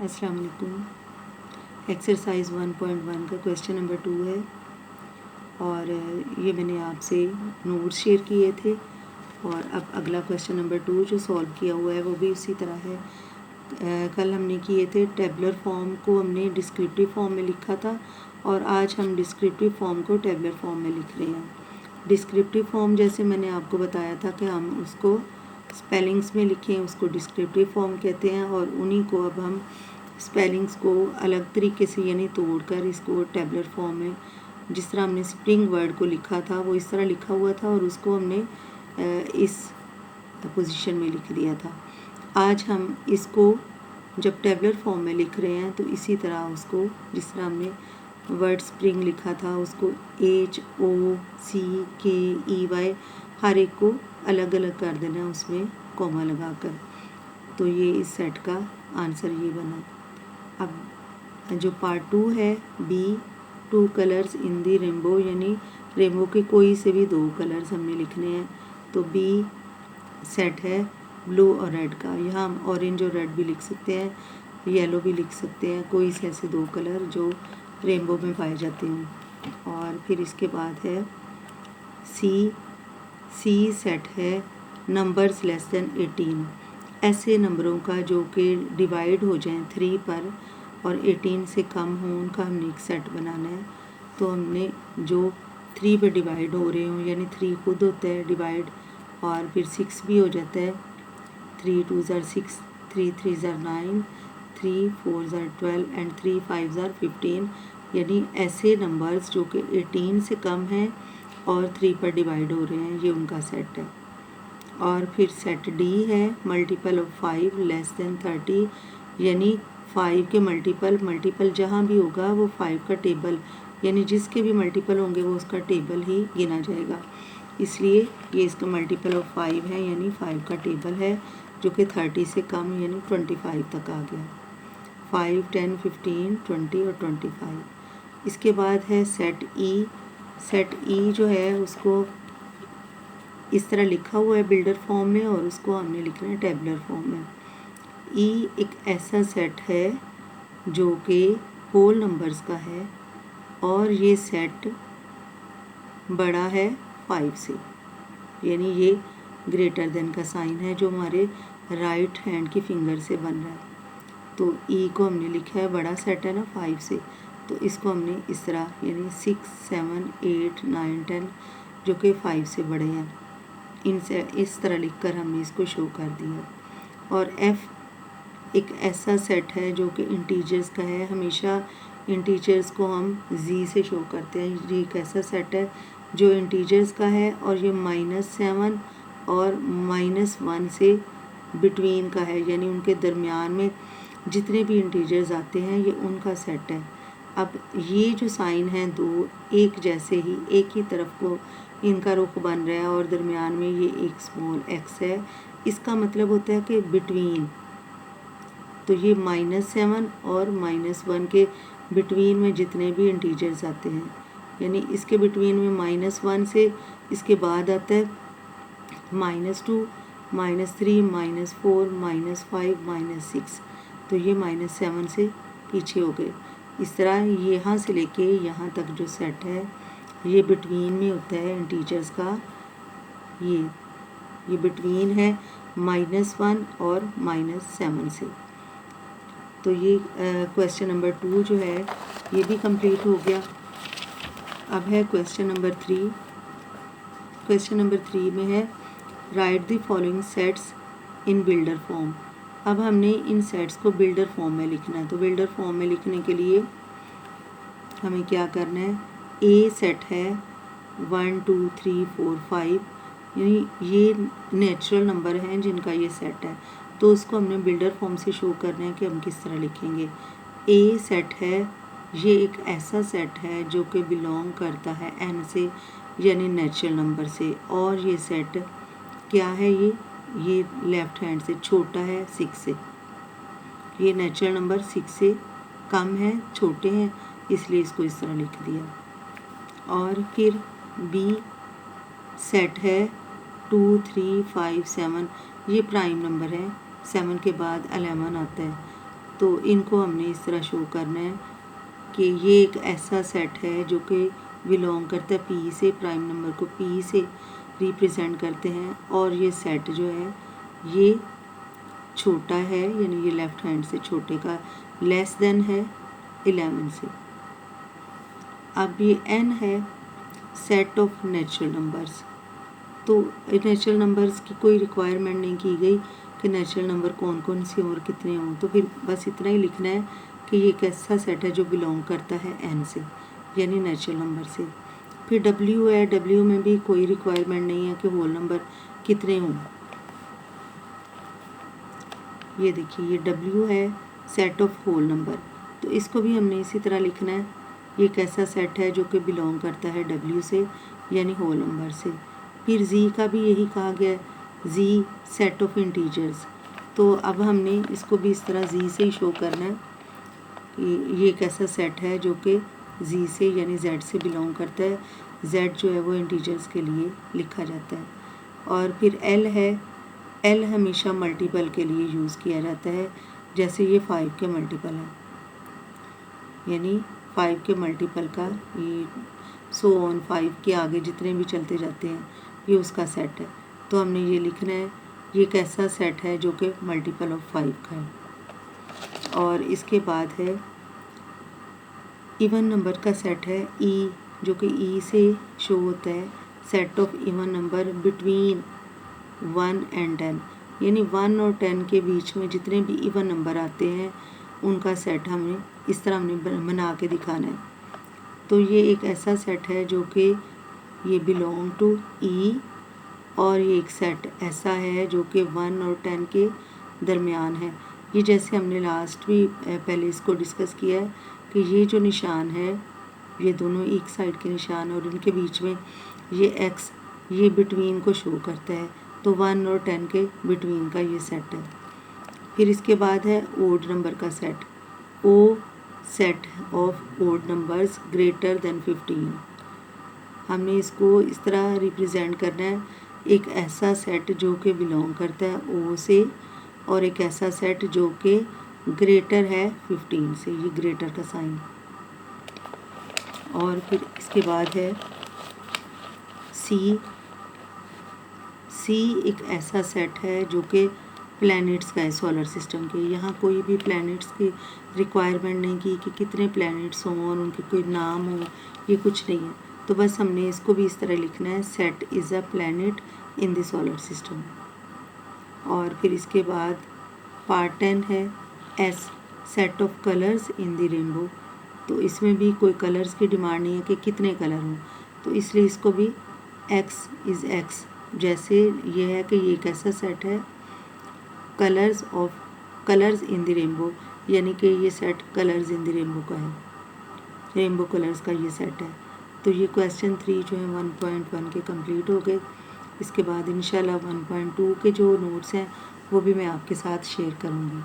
अस्सलाम वालेकुम। एक्सरसाइज 1.1 का क्वेश्चन नंबर 2 है और ये मैंने आपसे नोट्स शेयर किए थे और अब अगला क्वेश्चन नंबर 2 जो सॉल्व किया हुआ है वो भी उसी तरह है। कल हमने किए थे टेबलर फॉर्म को हमने डिस्क्रिप्टिव फॉर्म में लिखा था और आज हम डिस्क्रिप्टिव फॉर्म को टेबलर फॉर्म में लिख रहे हैं। डिस्क्रिप्टिव फॉर्म जैसे मैंने आपको बताया था कि हम उसको स्पेलिंग्स में लिखें, उसको डिस्क्रिप्टिव फॉर्म कहते हैं और उन्हीं को अब हम स्पेलिंग्स को अलग तरीके से यानी तोड़कर इसको टेबलर फॉर्म में, जिस तरह हमने स्प्रिंग वर्ड को लिखा था वो इस तरह लिखा हुआ था और उसको हमने इस पोजीशन में लिख दिया था। आज हम इसको जब टेबलर फॉर्म में लिख रहे हैं तो इसी तरह उसको, जिस तरह हमने वर्ड स्प्रिंग लिखा था उसको HOCKEY हर एक को अलग अलग कर देना है उसमें कॉमा लगाकर। तो ये इस सेट का आंसर ये बना। अब जो पार्ट 2 है B, 2 colours in the rainbow, यानी रेनबो के कोई से भी 2 कलर्स हमने लिखने हैं। तो बी सेट है ब्लू और रेड का। यहाँ हम ऑरेंज और रेड भी लिख सकते हैं, येलो भी लिख सकते हैं, कोई से ऐसे 2 कलर जो रेनबो में पाए जाते हैं। और फिर इसके बाद है सी सेट है नंबर्स लेस देन 18, ऐसे नंबरों का जो कि डिवाइड हो जाएं 3 पर और 18 से कम हो उनका हमने एक सेट बनाना है। तो हमने जो 3 पर डिवाइड हो रहे हों, यानी 3 खुद होता है डिवाइड और फिर 6 भी हो जाता है, 3 2 ज़ार 6, 3 3 ज़ार 9, 3 4 ज़ार 12 एंड 3 5 ज़ार 15, यानी ऐसे नंबर्स जो कि 18 से कम हैं और 3 पर डिवाइड हो रहे हैं, ये उनका सेट है। और फिर सेट डी है मल्टीपल ऑफ 5 लेस देन 30, यानी 5 के मल्टीपल जहाँ भी होगा वो 5 का टेबल, यानी जिसके भी मल्टीपल होंगे वो उसका टेबल ही गिना जाएगा। इसलिए ये इसका मल्टीपल ऑफ 5 है, यानी 5 का टेबल है जो कि 30 से कम यानी 25 तक आ गया। 5 10 15 20 और 25। इसके बाद है सेट ई जो है उसको इस तरह लिखा हुआ है बिल्डर फॉर्म में और उसको हमने लिखना है टेबलर फॉर्म में। ई एक ऐसा सेट है जो कि होल नंबर्स का है और ये सेट बड़ा है 5 से, यानी ये ग्रेटर देन का साइन है जो हमारे राइट हैंड की फिंगर से बन रहा है। तो ई को हमने लिखा है, बड़ा सेट है ना 5 से, तो इसको हमने इस तरह यानी 6 7 8 9 10 जो कि 5 से बड़े हैं, इनसे इस तरह लिखकर हमने इसको शो कर दिया। और एफ एक ऐसा सेट है जो कि इंटीजर्स का है, हमेशा इंटीजर्स को हम जी से शो करते हैं। ये एक ऐसा सेट है जो इंटीजर्स का है और ये -7 और -1 से बिटवीन का है, यानी उनके दरमियान में जितने भी इंटीजर्स आते हैं ये उनका सेट है। अब ये जो साइन हैं दो एक जैसे ही एक ही तरफ को इनका रुख बन रहा है और दरमियान में ये एक स्मॉल एक्स है, इसका मतलब होता है कि बिटवीन। तो ये -7 और -1 के बिटवीन में जितने भी इंटीजर्स आते हैं, यानी इसके बिटवीन में -1 से इसके बाद आता है -2 -3 -4 -5 -6, तो ये -7 से पीछे हो गए। इस तरह यहाँ से लेके यहाँ तक जो सेट है ये बिटवीन में होता है इंटीजर्स का। ये बिटवीन है -1 और -7 से। तो ये क्वेश्चन नंबर 2 जो है ये भी कंप्लीट हो गया। अब है क्वेश्चन नंबर 3। क्वेश्चन नंबर 3 में है right the following sets in builder form. अब हमने इन सेट्स को बिल्डर फॉर्म में लिखना है। तो बिल्डर फॉर्म में लिखने के लिए हमें क्या करना है, ए सेट है 1 2 3 4 5, यानी ये नेचुरल नंबर हैं जिनका ये सेट है, तो उसको हमने बिल्डर फॉर्म से शो करना है कि हम किस तरह लिखेंगे। ए सेट है, ये एक ऐसा सेट है जो कि बिलोंग करता है एन से, यानी नेचुरल नंबर से, और ये सेट क्या है, ये लेफ्ट हैंड से छोटा है 6 से, ये नेचुरल नंबर 6 से कम है, छोटे हैं, इसलिए इसको इस तरह लिख दिया। और फिर बी सेट है 2 3 5 7, ये प्राइम नंबर है, 7 के बाद 11 आता है, तो इनको हमने इस तरह शो करना है कि ये एक ऐसा सेट है जो कि बिलोंग करता है पी से, प्राइम नंबर को पी से रिप्रेजेंट करते हैं, और ये सेट जो है ये छोटा है, यानी ये लेफ्ट हैंड से छोटे का लेस देन है 11 से। अब ये n है सेट ऑफ नेचुरल नंबर्स। तो नेचुरल नंबर्स की कोई रिक्वायरमेंट नहीं की गई कि नेचुरल नंबर कौन कौन से और कितने हों, तो फिर बस इतना ही लिखना है कि ये एक ऐसा सेट है जो बिलोंग करता है n से, यानी नेचुरल नंबर से। फिर w है, w में भी कोई रिक्वायरमेंट नहीं है कि होल नंबर कितने हों। ये देखिए ये w है सेट ऑफ होल नंबर, तो इसको भी हमने इसी तरह लिखना है। ये एक ऐसा सेट है जो कि बिलोंग करता है w से, यानी होल नंबर से। फिर z का भी यही कहा गया है, z सेट ऑफ इंटीजर्स। तो अब हमने इसको भी इस तरह z से ही शो करना है कि ये एक ऐसा सेट है जो कि z से यानी z से बिलोंग करता है। z जो है वो इंटीजर्स के लिए लिखा जाता है। और फिर l है, l हमेशा मल्टीपल के लिए यूज़ किया जाता है, जैसे ये 5 के मल्टीपल है, यानी 5 के मल्टीपल का ये सो ऑन 5 के आगे जितने भी चलते जाते हैं ये उसका सेट है। तो हमने ये लिखना है ये एक ऐसा सेट है जो कि मल्टीपल ऑफ 5 का है। और इसके बाद है इवन नंबर का सेट है e, जो कि e से शो होता है set of even number between 1 and 10, यानी 1 और 10 के बीच में जितने भी इवन नंबर आते हैं उनका सेट हमें इस तरह हमने बना के दिखाना है। तो ये एक ऐसा सेट है जो कि ये बिलोंग टू e, और ये एक सेट ऐसा है जो कि 1 और 10 के दरमियान है। ये जैसे हमने लास्ट भी पहले इसको डिस्कस किया है कि ये जो निशान है ये दोनों एक साइड के निशान और इनके बीच में ये x ये बिटवीन को शो करता है, तो 1 और 10 के बिटवीन का ये सेट है। फिर इसके बाद है ओड नंबर का set, o set of odd numbers greater than 15। हमने इसको इस तरह रिप्रेजेंट करना है, एक ऐसा सेट जो कि बिलोंग करता है o से, और एक ऐसा सेट जो कि ग्रेटर है 15 से, ये ग्रेटर का साइन। और फिर इसके बाद है c एक ऐसा सेट है जो कि प्लैनेट्स का है सोलर सिस्टम के। यहाँ कोई भी प्लैनेट्स की रिक्वायरमेंट नहीं की कि कितने प्लैनेट्स हों और उनके कोई नाम हो, ये कुछ नहीं है। तो बस हमने इसको भी इस तरह लिखना है, set is a planet in the solar system. और फिर इसके बाद पार्ट 10 है s set of colours in the rainbow. तो इसमें भी कोई कलर्स की डिमांड नहीं है कि कितने कलर हों, तो इसलिए इसको भी x इज़ x, जैसे ये है कि ये एक ऐसा सेट है कलर्स इन द रेनबो, यानी कि ये set colours in the rainbow का है, रेनबो कलर्स का ये सेट है। तो ये क्वेश्चन 3 जो है 1.1 के कंप्लीट हो गए। इसके बाद इंशाल्लाह 1.2 के जो नोट्स हैं वो भी मैं आपके साथ शेयर करूँगी।